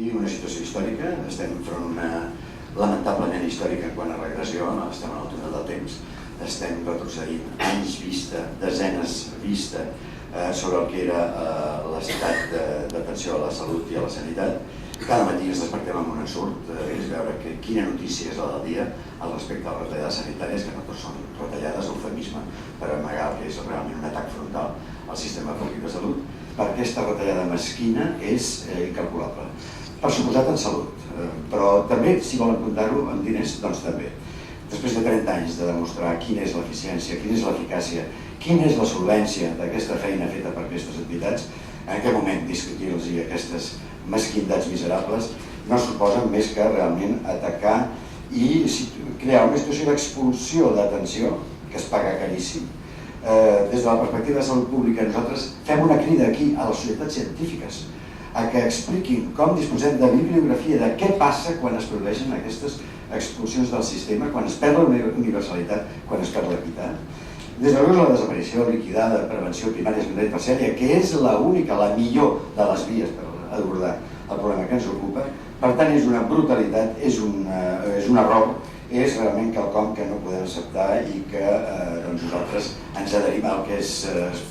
vivim una situació històrica, estem enfront una lamentablement històrica quant a regressió, estem en el túnel del temps, estem retrocedint anys vista, desenes vista sobre el que era l'estat d'atenció a la salut i a la sanitat. Cada matí ens despertem amb un ensurt, és veure quina notícia és la del dia al respecte a les retallades sanitàries, que no tots són retallades, eufemisme per amagar el que és realment un atac frontal al sistema públic de salut, perquè aquesta retallada mesquina és incalculable. Per suposat en salut, però també, si volen comptar-ho amb diners, doncs també. Després de 30 anys de demostrar quina és l'eficiència, quina és l'eficàcia, quina és la solvència d'aquesta feina feta per aquestes entitats, en aquest moment discutir-los aquestes mesquindats miserables no suposen més que realment atacar i crear una situació d'expulsió d'atenció que es paga caríssim. Des de la perspectiva de salut pública, nosaltres fem una crida aquí a les societats científiques a que expliquin com disposem de bibliografia de què passa quan es produeixen aquestes expulsions del sistema, quan es perd la universalitat, quan es perd l'equitat. Des de llavors la desaparició liquidada de prevenció primària, secundària i terciària, que és l'única, la millor de les vies per abordar el problema que ens ocupa, per tant és una brutalitat, és un error, és realment quelcom que no podem acceptar i que nosaltres ens adherim al que es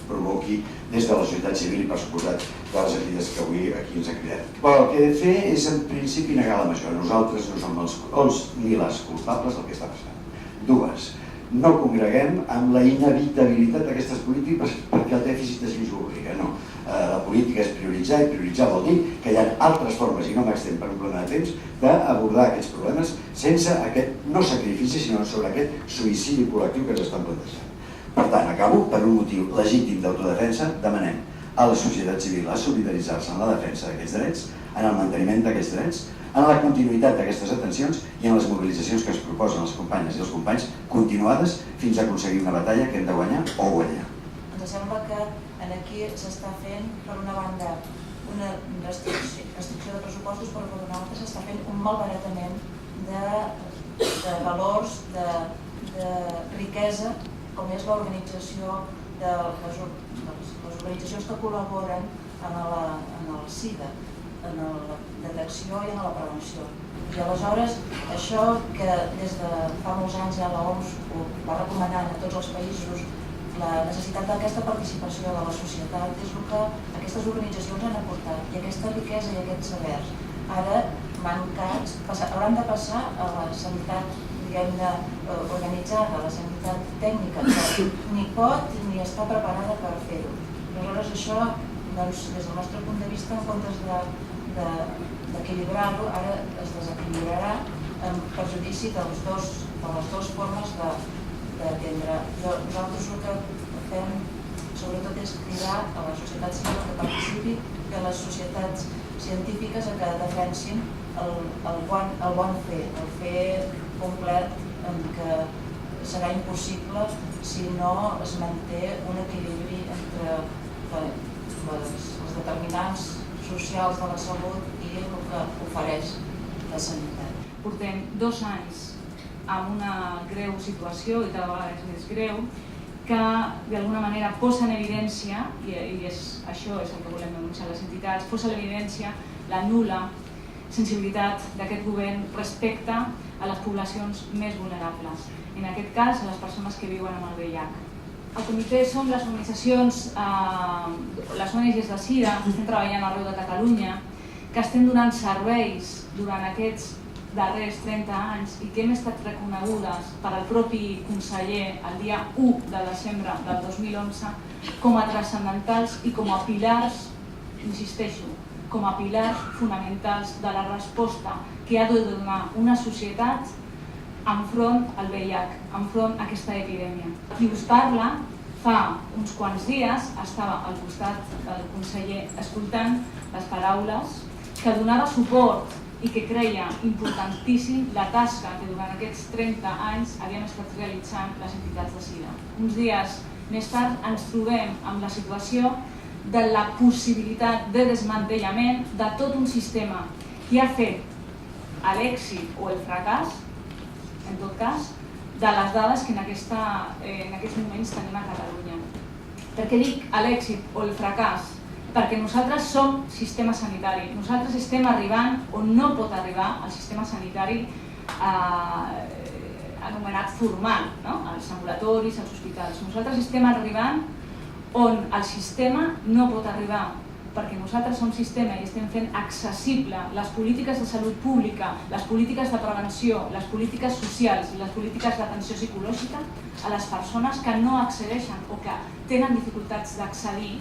provoqui des de la societat civil i per suposat de les entitats que avui aquí ens ha cridat. Però el que he de fer és en principi negar la major. Nosaltres no som els ni les culpables del que està passant. Dues, no congreguem amb la inevitabilitat d'aquestes polítiques perquè el dèficit així ho obliga, no. La política és prioritzar i prioritzar vol dir que hi ha altres formes, i no m'extenc per un problema de temps, d'abordar aquests problemes sense aquest no sacrifici, sinó sobre aquest suïcidi col·lectiu que ens estan plantejant. Per tant, acabo, per un motiu legítim d'autodefensa, demanem a la societat civil a solidaritzar-se en la defensa d'aquests drets, en el manteniment d'aquests drets, en la continuïtat d'aquestes atencions i en les mobilitzacions que es proposen les companyes i els companys continuades fins a aconseguir una batalla que hem de guanyar o guanyar. Ens sembla que aquí s'està fent, per una banda, una restricció de pressupostos, però per una altra s'està fent un malbaratament de valors, de riquesa, com és l'organització de les organitzacions que col·laboren en el SIDA, en la detecció i en la prevenció. I aleshores, això que des de fa molts anys ja l'OMS ho va recomanant a tots els països, la necessitat d'aquesta participació de la societat és el que aquestes organitzacions han aportat, i aquesta riquesa i aquests sabers ara mancats hauran de passar a la sanitat, diguem-ne, organitzada, a la sanitat tècnica, que ni pot ni està preparada per fer-ho. Aleshores això, des del nostre punt de vista, en comptes d'equilibrar-ho, ara es desequilibrarà en perjudici de les dues formes d'atendre. Nosaltres el que fem sobretot és cridar a la societat civil que participi i a les societats científiques a que defensin el bon fer, el fer complet, en què serà impossible si no es manté un equilibri entre els determinants socials de la salut i el que ofereix la sanitat. Portem 2 anys amb una greu situació, i cada vegada és més greu, que d'alguna manera posa en evidència, i això és el que volem denunciar les entitats, posa en evidència la nul·la sensibilitat d'aquest govern respecte a les poblacions més vulnerables, en aquest cas a les persones que viuen amb el VIH. El comitè som les organitzacions, les ONGs de SIDA, que estem treballant arreu de Catalunya, que estem donant serveis durant aquests darrers 30 anys i que hem estat reconegudes per al propi conseller el dia 1 de desembre del 2011 com a transcendentals i com a pilars, insisteixo, com a pilars fonamentals de la resposta que ha de donar una societat enfront al VIH, enfront a aquesta epidèmia. Qui us parla, fa uns quants dies estava al costat del conseller escoltant les paraules que donava suport i que creia importantíssim la tasca que durant aquests 30 anys havien estat realitzant les entitats de SIDA. Uns dies més tard ens trobem amb la situació de la possibilitat de desmantellament de tot un sistema que ha fet l'èxit o el fracàs, en tot cas, de les dades que en aquests moments tenim a Catalunya. Per què dic l'èxit o el fracàs perquè nosaltres som sistema sanitari. Nosaltres estem arribant on no pot arribar el sistema sanitari anomenat formal, als ambulatoris, als hospitals. Nosaltres estem arribant on el sistema no pot arribar, perquè nosaltres som sistema i estem fent accessible les polítiques de salut pública, les polítiques de prevenció, les polítiques socials i les polítiques d'atenció psicològica a les persones que no accedeixen o que tenen dificultats d'accedir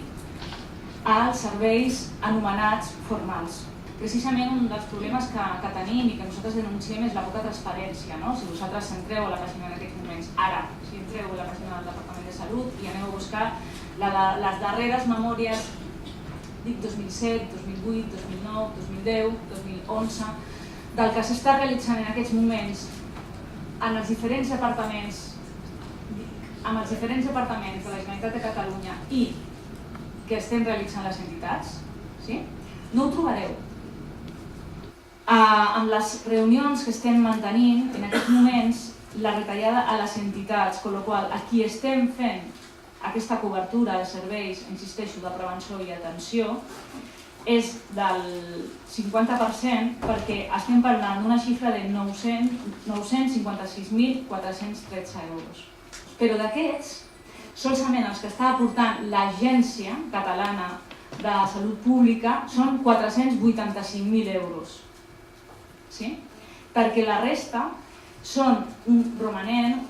als serveis anomenats formals. Precisament un dels problemes que tenim i que nosaltres denunciem és la poca transparència. Si vosaltres entreu a la pàgina en aquests moments, ara, si entreu a la pàgina del Departament de Salut i aneu a buscar les darreres memòries, dic 2007, 2008, 2009, 2010, 2011, del que s'està realitzant en aquests moments en els diferents departaments de la Generalitat de Catalunya i que estem realitzant les entitats, no ho trobareu. Amb les reunions que estem mantenint en aquests moments, la retallada a les entitats, amb la qual cosa a qui estem fent aquesta cobertura de serveis, insisteixo, de prevenció i atenció, és del 50% perquè estem parlant d'una xifra de 956.413 euros. Però d'aquests, solament els que està aportant l'Agència Catalana de Salut Pública són 485.000 euros. Perquè la resta són un romanent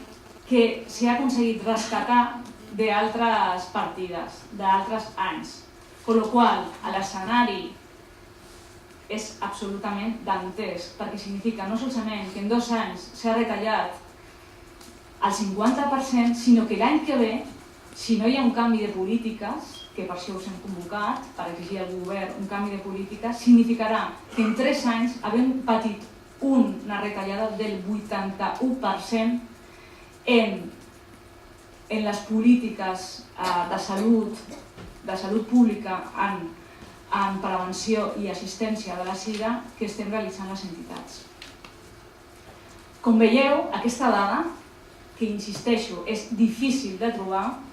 que s'ha aconseguit rescatar d'altres partides, d'altres anys. Amb la qual cosa, l'escenari és absolutament dantesc, perquè significa no solament que en 2 anys s'ha retallat el 50%, sinó que l'any que ve, si no hi ha un canvi de polítiques, que per això us hem convocat, per exigir al govern un canvi de polítiques, significarà que en 3 anys havent patit una retallada del 81% en les polítiques de salut pública, en prevenció i assistència de la sida que estem realitzant les entitats. Com veieu, aquesta dada, que insisteixo, és difícil de trobar,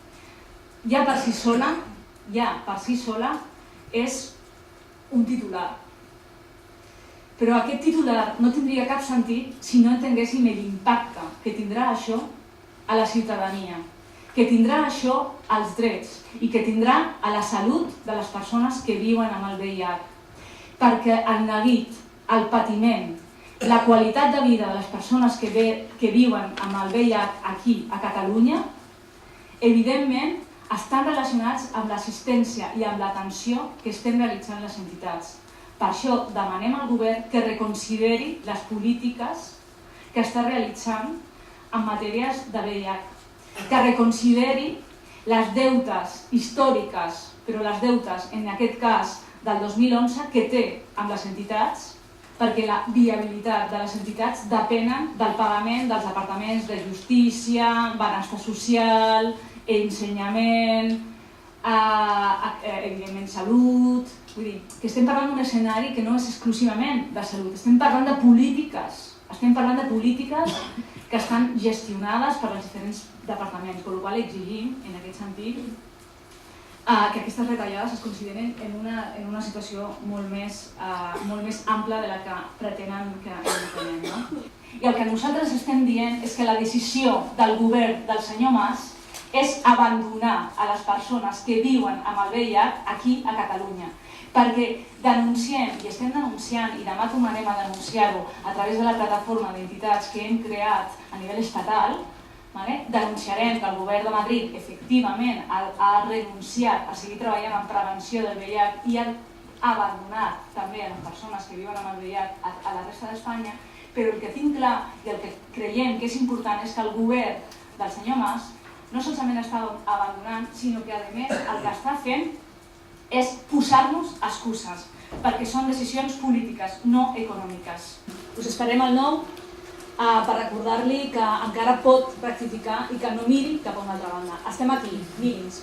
ja per si sola és un titular. Però aquest titular no tindria cap sentit si no entenguéssim l'impacte que tindrà això a la ciutadania, que tindrà això als drets i que tindrà a la salut de les persones que viuen amb el VIH. Perquè el neguit, el patiment, la qualitat de vida de les persones que viuen amb el VIH aquí, a Catalunya, evidentment estan relacionats amb l'assistència i amb l'atenció que estem realitzant les entitats. Per això demanem al govern que reconsideri les polítiques que està realitzant en matèries de VIH, que reconsideri les deutes històriques, però les deutes, en aquest cas, del 2011, que té amb les entitats, perquè la viabilitat de les entitats depenen del pagament dels departaments de justícia, benestar social, ensenyament, evidentment salut. Vull dir, que estem parlant d'un escenari que no és exclusivament de salut, estem parlant de polítiques. Estem parlant de polítiques que estan gestionades per als diferents departaments, per la qual cosa exigim, en aquest sentit, que aquestes retallades es consideren en una situació molt més ampla de la que pretenen que entenem. I el que nosaltres estem dient és que la decisió del govern del senyor Mas és abandonar a les persones que viuen amb el VIH aquí a Catalunya. Perquè denunciem, i estem denunciant, i demà tornarem a denunciar-ho a través de la plataforma d'entitats que hem creat a nivell estatal, denunciarem que el govern de Madrid efectivament ha renunciat a seguir treballant en prevenció del VIH i ha abandonat també a les persones que viuen amb el VIH a la resta d'Espanya, però el que tinc clar i el que creiem que és important és que el govern del senyor Mas no solament està abandonant, sinó que a més el que està fent és posar-nos excuses, perquè són decisions polítiques, no econòmiques. Us esperem al 9 per recordar-li que encara pot rectificar i que no miri cap a una altra banda. Estem aquí, miri'ns.